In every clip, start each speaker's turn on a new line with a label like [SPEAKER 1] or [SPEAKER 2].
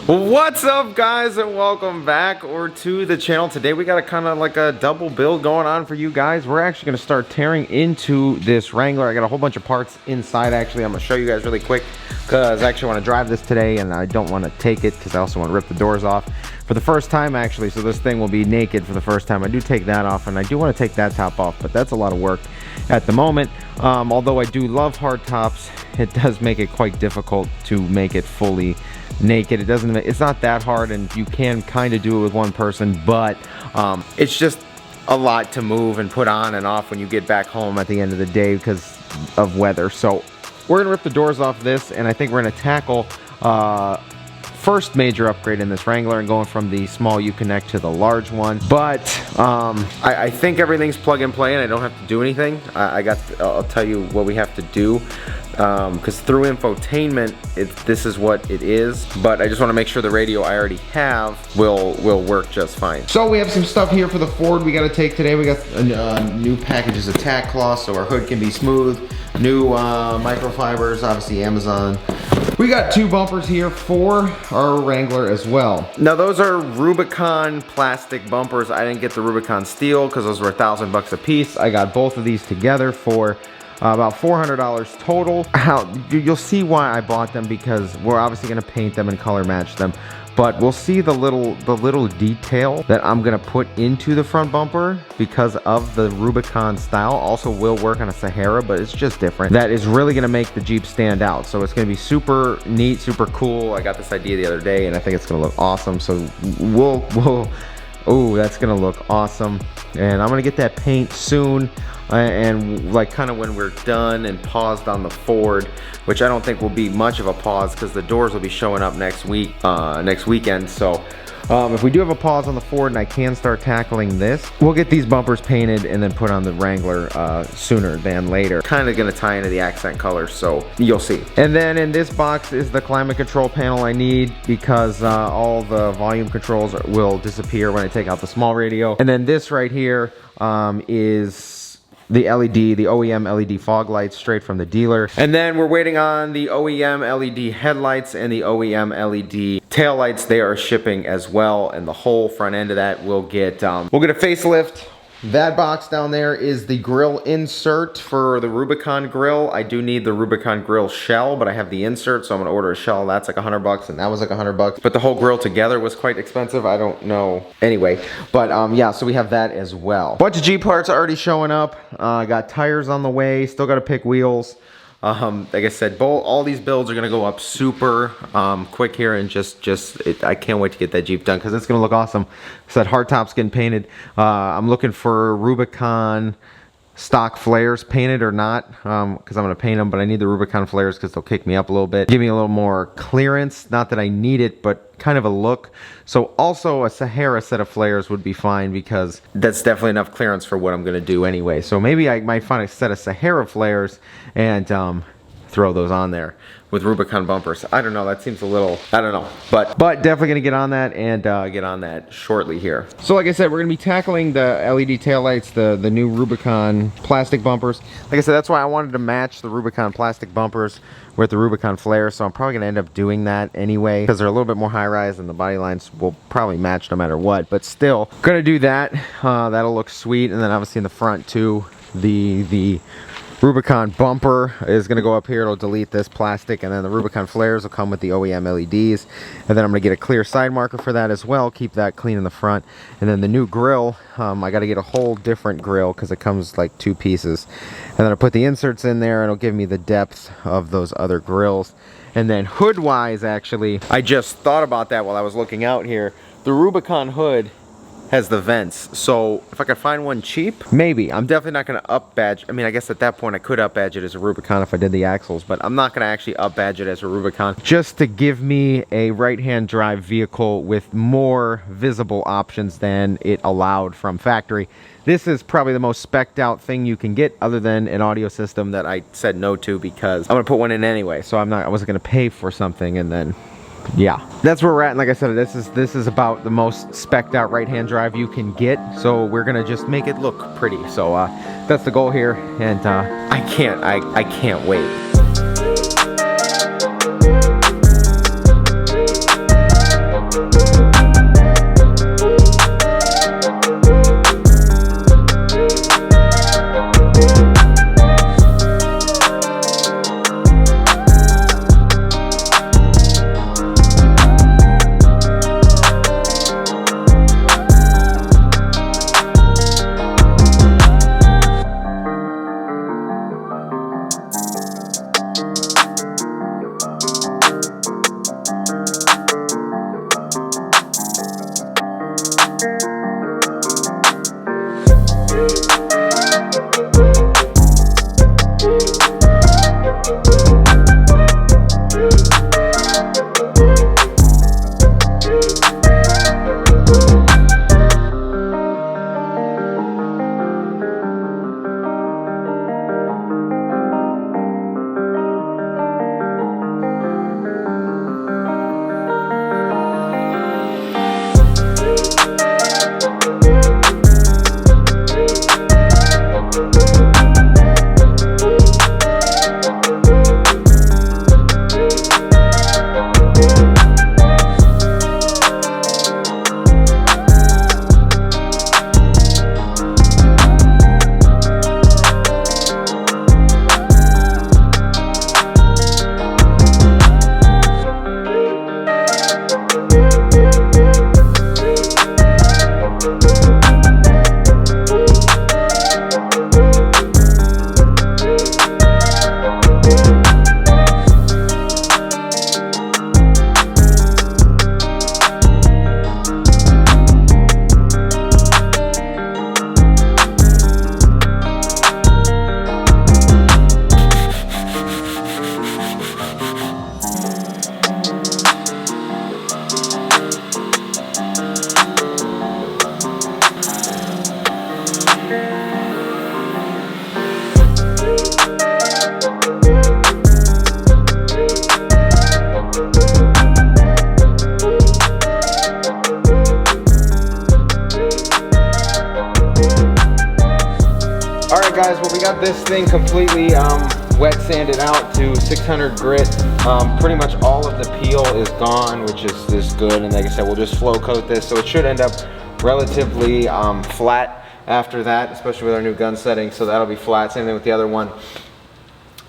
[SPEAKER 1] What's up, guys, and welcome back to the channel. Today we got a kind of like a double build going on for you guys. We're actually going to start tearing into this Wrangler. I got a whole bunch of parts inside. Actually, I'm going to show you guys really quick because I actually want to drive this today and I don't want to take it because I also want to rip the doors off for the first time, actually. So this thing will be naked for the first time. I do take that off and I do want to take that top off, but that's a lot of work at the moment. Although I do love hard tops, it does make it quite difficult to make it fully naked. It's not that hard, and you can kind of do it with one person, but it's just a lot to move and put on and off when you get back home at the end of the day because of weather. So we're gonna rip the doors off this, and I think we're gonna tackle first major upgrade in this Wrangler and going from the small U-Connect to the large one. But I think everything's plug and play and I don't have to do anything. I'll tell you what we have to do, because through infotainment this is what it is, but I just want to make sure the radio I already have will work just fine. So we have some stuff here for the Ford we got to take today. We got new packages of tack cloth so our hood can be smooth, new microfibers, obviously Amazon. We got two bumpers here for our Wrangler as well. Now those are Rubicon plastic bumpers. I didn't get the Rubicon steel because those were $1,000 a piece. I got both of these together for about $400 total. You'll see why I bought them, because we're obviously gonna paint them and color match them. But we'll see the little detail that I'm gonna put into the front bumper because of the Rubicon style. Also will work on a Sahara, but it's just different. That is really gonna make the Jeep stand out. So it's gonna be super neat, super cool. I got this idea the other day and I think it's gonna look awesome. So oh, that's gonna look awesome. And I'm gonna get that paint soon. And like kind of when we're done and paused on the Ford, which I don't think will be much of a pause because the doors will be showing up next weekend. So if we do have a pause on the Ford and I can start tackling this, we'll get these bumpers painted and then put on the Wrangler sooner than later. Kind of gonna tie into the accent colors, so you'll see. And then in this box is the climate control panel I need because all the volume controls will disappear when I take out the small radio. And then this right here is the OEM LED fog lights straight from the dealer. And then we're waiting on the OEM LED headlights and the OEM LED tail lights. They are shipping as well, and the whole front end of that will get a facelift. That box down there is the grill insert for the Rubicon grill. I do need the Rubicon grill shell, but I have the insert, so I'm gonna order a shell. That's like $100, and that was like $100. But the whole grill together was quite expensive. I don't know. Anyway, but yeah, so we have that as well. Bunch of Jeep parts already showing up. Got tires on the way. Still got to pick wheels. Like I said, all these builds are gonna go up super quick here, and I can't wait to get that Jeep done because it's gonna look awesome. So that hardtop's getting painted. I'm looking for Rubicon stock flares, painted or not, because I'm gonna paint them, but I need the Rubicon flares because they'll kick me up a little bit, give me a little more clearance. Not that I need it, but kind of a look. So also a Sahara set of flares would be fine because that's definitely enough clearance for what I'm gonna do anyway. So maybe I might find a set of Sahara flares and throw those on there with Rubicon bumpers. I don't know, that seems a little, I don't know, but definitely gonna get on that and get on that shortly here. So like I said, we're gonna be tackling the LED taillights, the new Rubicon plastic bumpers. Like I said, that's why I wanted to match the Rubicon plastic bumpers with the Rubicon flare, so I'm probably gonna end up doing that anyway because they're a little bit more high rise and the body lines will probably match no matter what, but still gonna do that. That'll look sweet. And then obviously in the front too, the Rubicon bumper is going to go up here. It'll delete this plastic, and then the Rubicon flares will come with the OEM LEDs. And then I'm going to get a clear side marker for that as well, keep that clean in the front. And then the new grill, I got to get a whole different grill because it comes like two pieces. And then I'll put the inserts in there and it'll give me the depth of those other grills. And then hood wise, actually, I just thought about that while I was looking out here. The Rubicon hood has the vents, so if I could find one cheap, maybe. I'm definitely not going to up badge. I mean, I guess at that point I could up badge it as a Rubicon if I did the axles, but I'm not going to actually up badge it as a Rubicon, just to give me a right-hand drive vehicle with more visible options than it allowed from factory. This is probably the most spec'd out thing you can get, other than an audio system that I said no to because I'm going to put one in anyway, so I wasn't going to pay for something and then yeah, that's where we're at. And like I said, this is about the most spec'd out right-hand drive you can get. So we're gonna just make it look pretty. So that's the goal here, and I can't wait. guys, well, we got this thing completely wet sanded out to 600 grit. Pretty much all of the peel is gone, which is good. And like I said, we'll just flow coat this, so it should end up relatively flat after that, especially with our new gun setting. So that'll be flat. Same thing with the other one.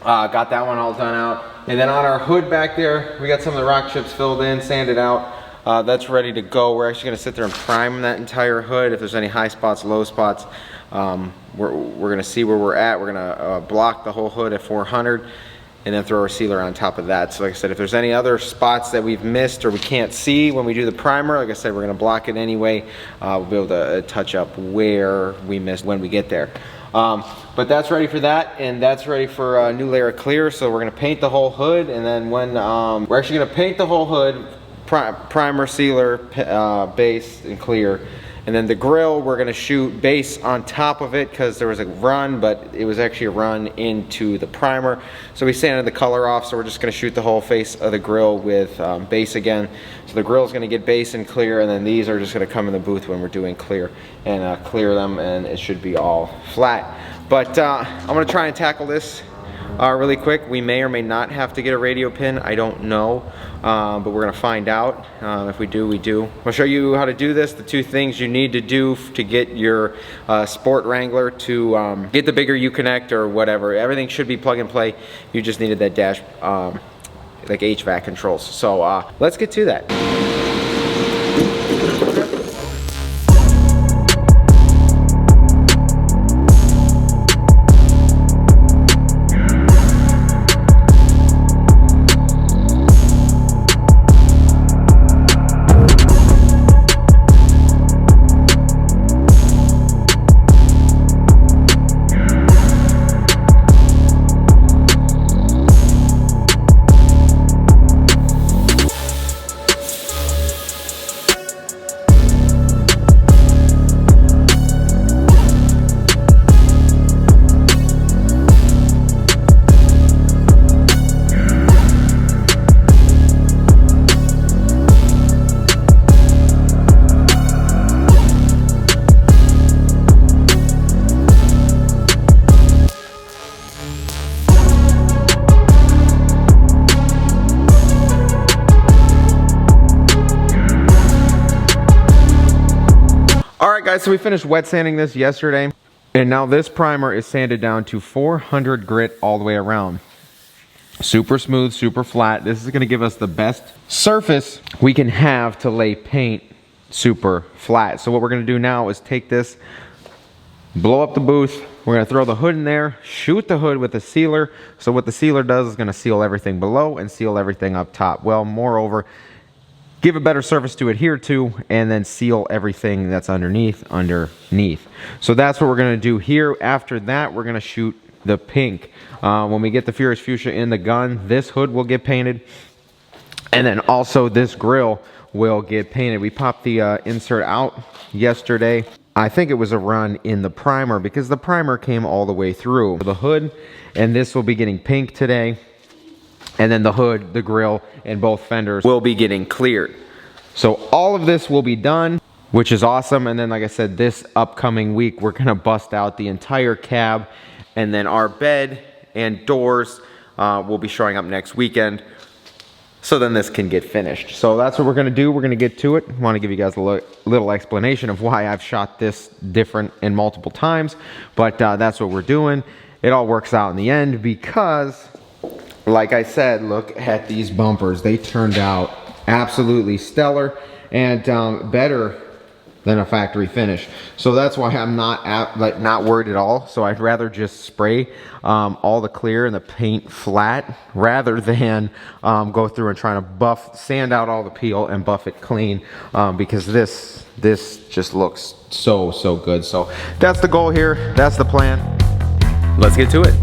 [SPEAKER 1] Got that one all done out. And then on our hood back there, we got some of the rock chips filled in, sanded out. That's ready to go. We're actually gonna sit there and prime that entire hood. If there's any high spots, low spots, we're gonna see where we're at. We're gonna block the whole hood at 400 and then throw our sealer on top of that. So like I said, if there's any other spots that we've missed or we can't see when we do the primer, like I said, we're gonna block it anyway. We'll be able to touch up where we missed when we get there. But that's ready for that, and that's ready for a new layer of clear. So we're gonna paint the whole hood, and then when we're actually gonna paint the whole hood, primer, sealer, base, and clear. And then the grill, we're gonna shoot base on top of it because there was a run, but it was actually a run into the primer. So we sanded the color off, so we're just gonna shoot the whole face of the grill with base again. So the grill's gonna get base and clear, and then these are just gonna come in the booth when we're doing clear, and clear them, and it should be all flat. But I'm gonna try and tackle this really quick. We may or may not have to get a radio pin, I don't know, but we're gonna find out. If we do, we do. I'll show you how to do this, the two things you need to do to get your Sport Wrangler to get the bigger Uconnect or whatever. Everything should be plug and play. You just needed that dash, like HVAC controls. So let's get to that. Alright guys, so we finished wet sanding this yesterday, and now this primer is sanded down to 400 grit all the way around. Super smooth, super flat. This is going to give us the best surface we can have to lay paint super flat. So what we're going to do now is take this, blow up the booth, we're going to throw the hood in there, shoot the hood with a sealer. So what the sealer does is going to seal everything below and seal everything up top. Well, moreover, give a better surface to adhere to, and then seal everything that's underneath. So that's what we're gonna do here. After that, we're gonna shoot the pink. When we get the Furious Fuchsia in the gun, this hood will get painted, and then also this grill will get painted. We popped the insert out yesterday. I think it was a run in the primer because the primer came all the way through the hood, and this will be getting pink today. And then the hood, the grill, and both fenders will be getting cleared. So all of this will be done, which is awesome. And then, like I said, this upcoming week, we're gonna bust out the entire cab, and then our bed and doors will be showing up next weekend. So then this can get finished. So that's what we're gonna do. We're gonna get to it. I wanna give you guys a little explanation of why I've shot this different and multiple times, but that's what we're doing. It all works out in the end because, like I said, look at these bumpers. They turned out absolutely stellar and better than a factory finish. So that's why I'm not worried at all. So I'd rather just spray all the clear and the paint flat rather than go through and trying to sand out all the peel and buff it clean, because this just looks so good. So that's the goal here. That's the plan. Let's get to it.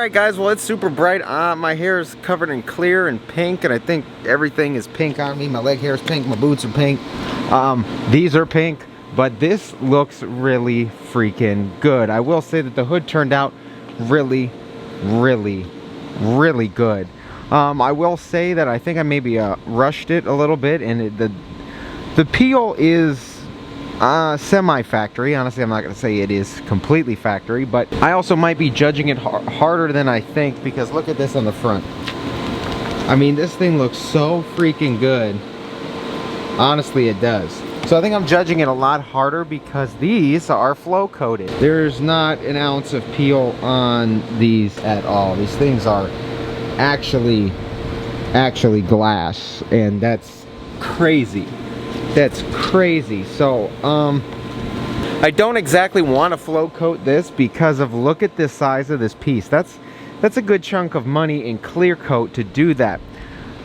[SPEAKER 1] right, guys, well, it's super bright. My hair is covered in clear and pink, and I think everything is pink on me. My leg hair is pink, my boots are pink. These are pink, but this looks really freaking good. I will say that the hood turned out really, really, really good. I will say that I think I maybe rushed it a little bit, and the peel is semi-factory. Honestly, I'm not going to say it is completely factory, but I also might be judging it harder than I think, because look at this on the front. I mean, this thing looks so freaking good. Honestly, it does. So I think I'm judging it a lot harder because these are flow coated. There's not an ounce of peel on these at all. These things are actually glass, and that's crazy. That's crazy. So I don't exactly want to flow coat this because of, look at the size of this piece. That's a good chunk of money in clear coat to do that.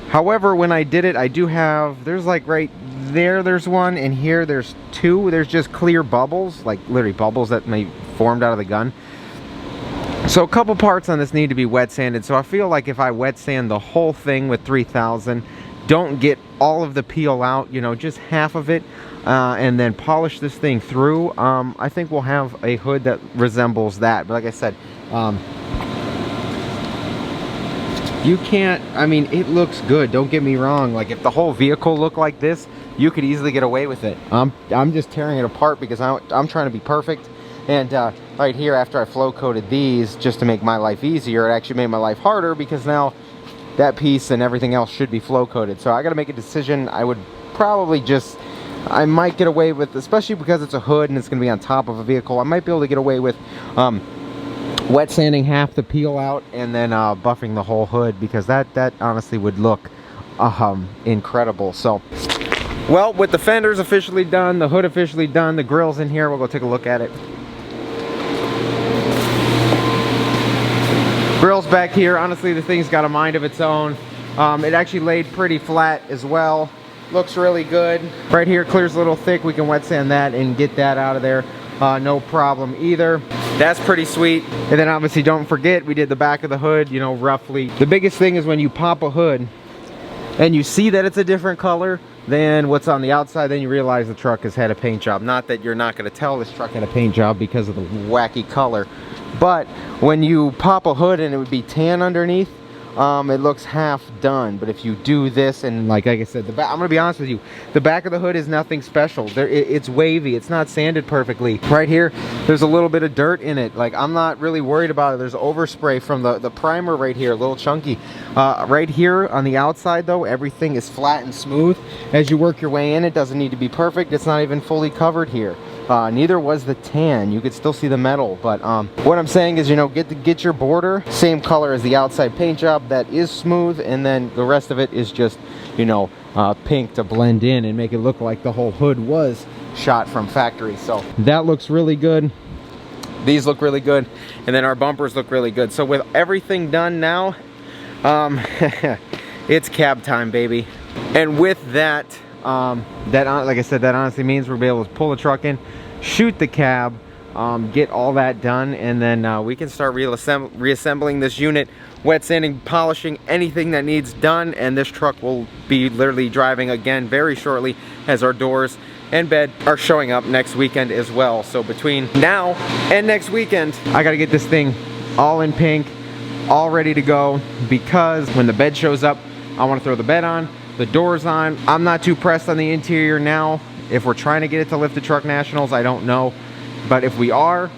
[SPEAKER 1] However, when I did it, I do have, there's like right there, there's one, and here there's two. There's just clear bubbles, like literally bubbles that may formed out of the gun. So a couple parts on this need to be wet sanded. So I feel like if I wet sand the whole thing with 3000, don't get all of the peel out, you know, just half of it, and then polish this thing through, I think we'll have a hood that resembles that. But like I said, you can't, I mean, it looks good, don't get me wrong. Like, if the whole vehicle looked like this, you could easily get away with it. I'm just tearing it apart because I'm trying to be perfect. And right here, after I flow coated these just to make my life easier, it actually made my life harder, because now that piece and everything else should be flow coated. So I got to make a decision. I would probably just, I might get away with, especially because it's a hood and it's going to be on top of a vehicle, I might be able to get away with wet sanding half the peel out and then buffing the whole hood, because that honestly would look incredible. So, well, with the fenders officially done, the hood officially done, the grill's in here, we'll go take a look at it. Grill's back here. Honestly, the thing's got a mind of its own. It actually laid pretty flat as well. Looks really good. Right here, clear's a little thick. We can wet sand that and get that out of there. No problem either. That's pretty sweet. And then obviously don't forget, we did the back of the hood, you know, roughly. The biggest thing is when you pop a hood and you see that it's a different color than what's on the outside, then you realize the truck has had a paint job. Not that you're not going to tell this truck had a paint job because of the wacky color, but when you pop a hood and it would be tan underneath, it looks half done. But if you do this, and like I said, the back, I'm gonna be honest with you, the back of the hood is nothing special. It's wavy, it's not sanded perfectly. Right here, there's a little bit of dirt in it. Like, I'm not really worried about it. There's overspray from the primer right here, a little chunky. Right here on the outside though, everything is flat and smooth. As you work your way in, it doesn't need to be perfect. It's not even fully covered here. Neither was the tan. You could still see the metal, but what I'm saying is, you know, get your border same color as the outside paint job. That is smooth, and then the rest of it is just, you know, pink to blend in and make it look like the whole hood was shot from factory. So that looks really good. These look really good, and then our bumpers look really good. So with everything done now, it's cab time, baby. And with that, like I said, that honestly means we'll be able to pull the truck in, shoot the cab, get all that done, and then we can start reassembling this unit, wet sanding, polishing, anything that needs done, and this truck will be literally driving again very shortly, as our doors and bed are showing up next weekend as well. So between now and next weekend, I gotta get this thing all in pink, all ready to go, because when the bed shows up, I want to throw the bed on, the doors on. I'm not too pressed on the interior now. If we're trying to get it to Lifted Truck Nationals, I don't know, but if we are,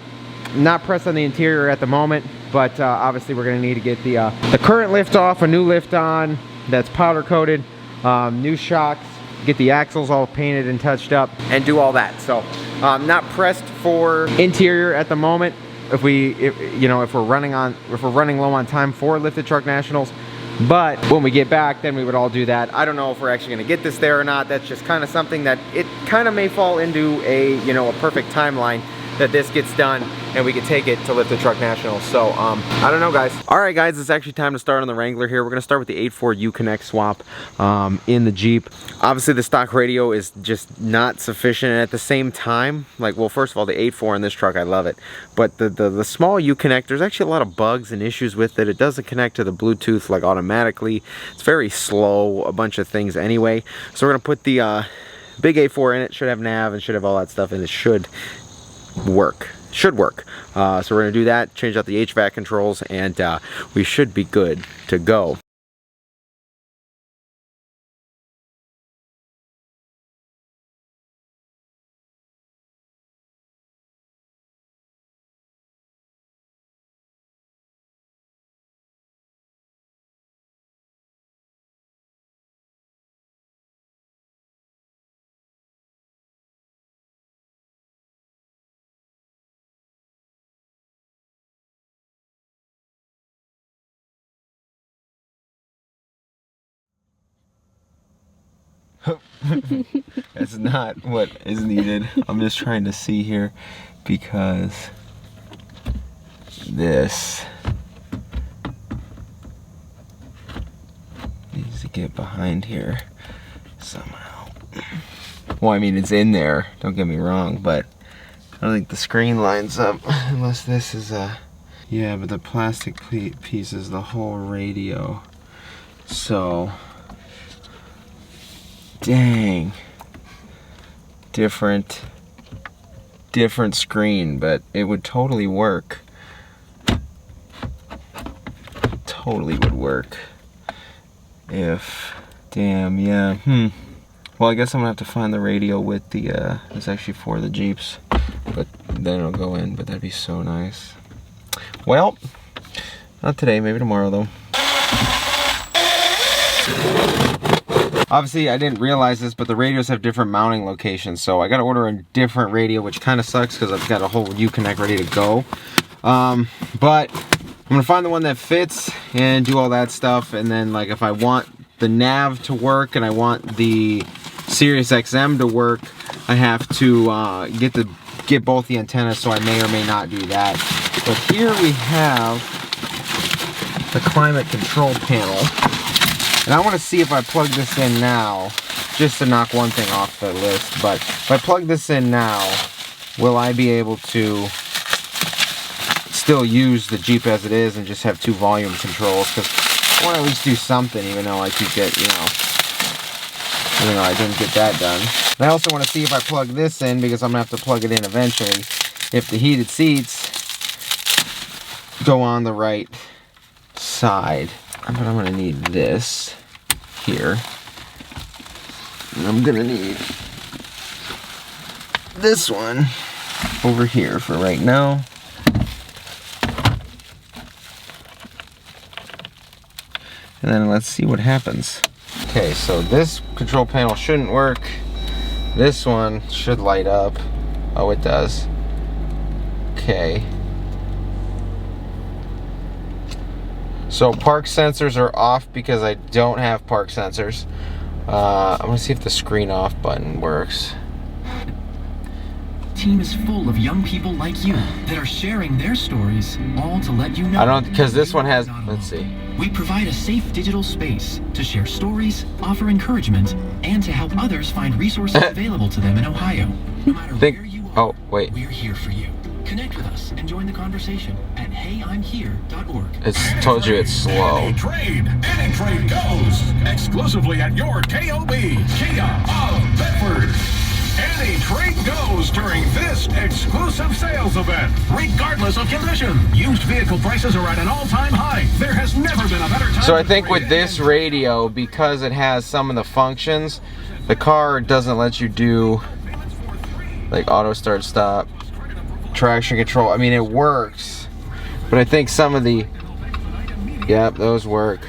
[SPEAKER 1] not pressed on the interior at the moment. But obviously we're going to need to get the current lift off, a new lift on that's powder coated, new shocks, get the axles all painted and touched up, and do all that. So not pressed for interior at the moment. If we're running low on time for Lifted Truck Nationals. But when we get back, then we would all do that. I don't know if we're actually going to get this there or not. That's just kind of something that it kind of may fall into a, you know, a perfect timeline. that this gets done and we can take it to Lift the Truck National. So I don't know, guys. All right, guys, it's actually time to start on the Wrangler here. We're gonna start with the 8.4 Uconnect swap in the Jeep. Obviously the stock radio is just not sufficient, and at the same time, like, well, first of all, the 8.4 in this truck, I love it, but the small Uconnect, there's actually a lot of bugs and issues with it. It doesn't connect to the Bluetooth like automatically. It's very slow, a bunch of things anyway. So we're gonna put the big 8.4 in it. Should have nav and should have all that stuff, and it should work. So we're gonna do that, change out the HVAC controls, and we should be good to go. That's not what is needed. I'm just trying to see here because this needs to get behind here somehow. Well, I mean, it's in there, don't get me wrong, but I don't think the screen lines up unless this is a... Yeah, but the plastic piece is the whole radio. So... Dang. Different screen, but it would totally work. Totally would work. If, damn, yeah, Well, I guess I'm gonna have to find the radio with the, it's actually for the Jeeps, but then it'll go in, but that'd be so nice. Well, not today, maybe tomorrow though. Obviously, I didn't realize this, but the radios have different mounting locations, so I gotta order a different radio, which kind of sucks because I've got a whole Uconnect ready to go. But I'm gonna find the one that fits and do all that stuff, and then, like, if I want the nav to work and I want the Sirius XM to work, I have to get both the antennas, so I may or may not do that. But here we have the climate control panel. And I want to see if I plug this in now, just to knock one thing off the list, but if I plug this in now, will I be able to still use the Jeep as it is and just have 2 volume controls? Because I want to at least do something, even though I keep getting, even though I didn't get that done. And I also want to see if I plug this in, because I'm going to have to plug it in eventually, if the heated seats go on the right side. But I'm gonna need this here. And I'm gonna need this one over here for right now. And then let's see what happens. Okay, so this control panel shouldn't work. This one should light up. Oh, it does. Okay. So park sensors are off because I don't have park sensors. I'm gonna see if the screen off button works.
[SPEAKER 2] Team is full of young people like you that are sharing their stories, all to let you know.
[SPEAKER 1] I don't, because this one has, let's see.
[SPEAKER 2] We provide a safe digital space to share stories, offer encouragement, and to help others find resources available to them in Ohio. No matter where you are,
[SPEAKER 1] oh, wait.
[SPEAKER 2] We're here for you. Connect with us and join the conversation at heyimhere.org.
[SPEAKER 1] It's told you it's slow.
[SPEAKER 3] Any trade goes exclusively at your KOB, Kia of Bedford. Any trade goes during this exclusive sales event, regardless of condition. Used vehicle prices are at an all-time high. There has never been a better time.
[SPEAKER 1] So I think with this radio, because it has some of the functions, the car doesn't let you do like auto start stop, traction control. I mean, it works, but I think some of the, yep, those work.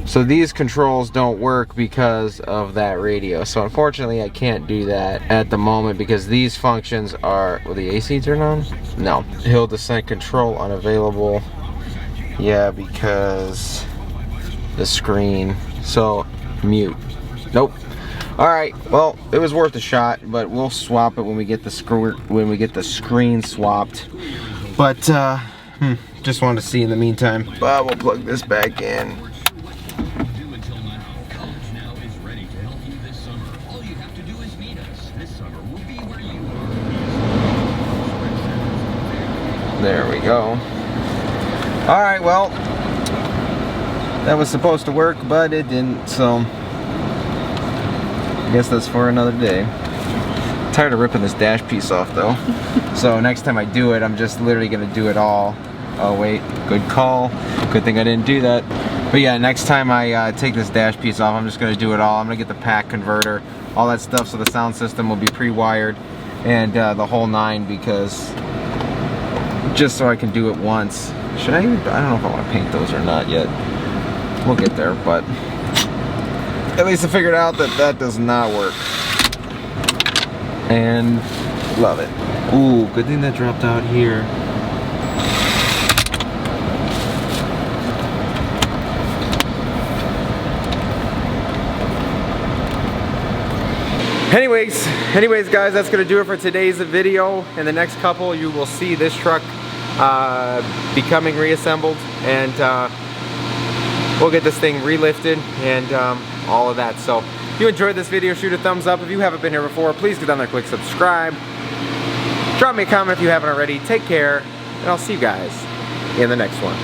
[SPEAKER 1] So these controls don't work because of that radio. So unfortunately, I can't do that at the moment because these functions are, will the AC turn on? No. Hill descent control unavailable. Yeah, because the screen. So mute. Nope. All right, well, it was worth a shot, but we'll swap it when we get the screen swapped. But just wanted to see in the meantime. But we'll plug this back in. There we go. All right, well, that was supposed to work, but it didn't, so I guess that's for another day. I'm tired of ripping this dash piece off though. So next time I do it, I'm just literally gonna do it all. Oh wait, good call. Good thing I didn't do that. But yeah, next time I take this dash piece off, I'm just gonna do it all. I'm gonna get the pack converter, all that stuff, so the sound system will be pre-wired, and the whole 9, because just so I can do it once. Should I even, I don't know if I want to paint those or not yet. We'll get there, but at least I figured out that that does not work. And love it. Ooh, good thing that dropped out here. Anyways guys, that's gonna do it for today's video. In the next couple, you will see this truck becoming reassembled, and we'll get this thing relifted and all of that. So if you enjoyed this video, shoot a thumbs up. If you haven't been here before, please go down there, click subscribe. Drop me a comment if you haven't already. Take care, and I'll see you guys in the next one.